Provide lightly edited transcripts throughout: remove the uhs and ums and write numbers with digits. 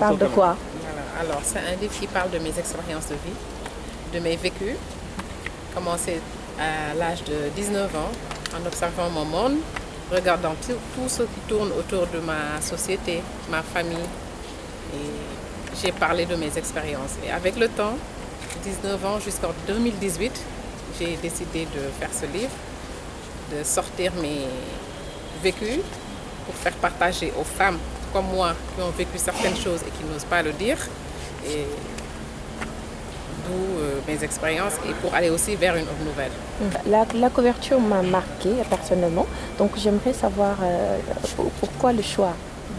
parle de quoi? Voilà. Alors, c'est un livre qui parle de mes expériences de vie, de mes vécus, commencé à l'âge de 19 ans, en observant mon monde, regardant tout ce qui tourne autour de ma société, ma famille. Et j'ai parlé de mes expériences. Et avec le temps, 19 ans jusqu'en 2018, j'ai décidé de faire ce livre, de sortir mes vécus pour faire partager aux femmes comme moi qui ont vécu certaines choses et qui n'osent pas le dire. Et d'où mes expériences et pour aller aussi vers une autre nouvelle. La couverture m'a marquée personnellement, donc j'aimerais savoir pourquoi le choix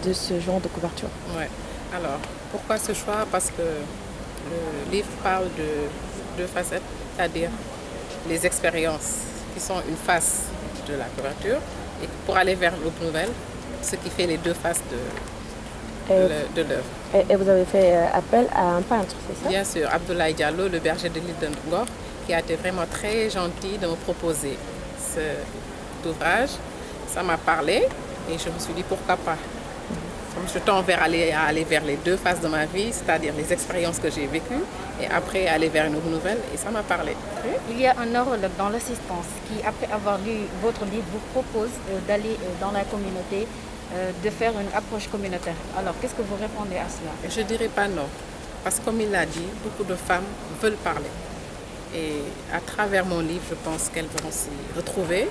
de ce genre de couverture. Ouais. Alors, pourquoi ce choix? Parce que le livre parle de deux facettes, c'est-à-dire les expériences qui sont une face de la couverture et pour aller vers l'autre nouvelle, ce qui fait les deux faces de l'œuvre. Et vous avez fait appel à un peintre, c'est ça? Bien sûr, Abdoulaye Diallo, le berger de l'île de Ngor, qui a été vraiment très gentil de me proposer cet ouvrage. Ça m'a parlé et je me suis dit pourquoi pas. Je tends vers aller vers les deux phases de ma vie, c'est-à-dire les expériences que j'ai vécues et après aller vers une autre nouvelle et ça m'a parlé. Il y a un neurologue dans l'assistance qui, après avoir lu votre livre, vous propose d'aller dans la communauté, de faire une approche communautaire. Alors, qu'est-ce que vous répondez à cela? Je ne dirais pas non, parce que comme il l'a dit, beaucoup de femmes veulent parler. Et à travers mon livre, je pense qu'elles vont s'y retrouver.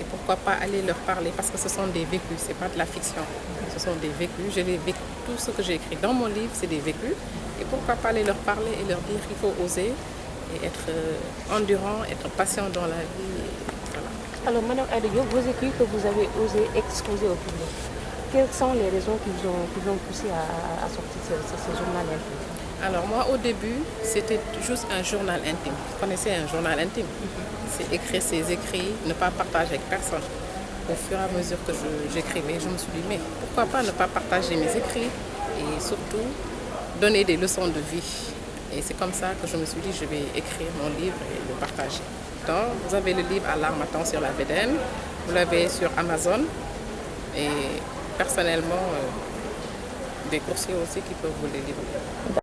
Et pourquoi pas aller leur parler, parce que ce sont des vécus, ce n'est pas de la fiction. Ce sont des vécus, je les vécu. Tout ce que j'ai écrit dans mon livre, c'est des vécus. Et pourquoi pas aller leur parler et leur dire qu'il faut oser et être endurant, être patient dans la vie. Voilà. Alors, Madame Adedio, vos écrits que vous avez osé exposer au public, quelles sont les raisons qui vous ont poussé à sortir ce journal intime? Alors moi, au début, c'était juste un journal intime. Vous connaissez un journal intime? C'est écrire ses écrits, ne pas partager avec personne. Au fur et à mesure que j'écrivais, je me suis dit, mais pourquoi pas ne pas partager mes écrits et surtout donner des leçons de vie. Et c'est comme ça que je me suis dit, je vais écrire mon livre et le partager. Donc, vous avez le livre à l'Harmattan sur la VDN, vous l'avez sur Amazon et personnellement, des coursiers aussi qui peuvent vous les livrer.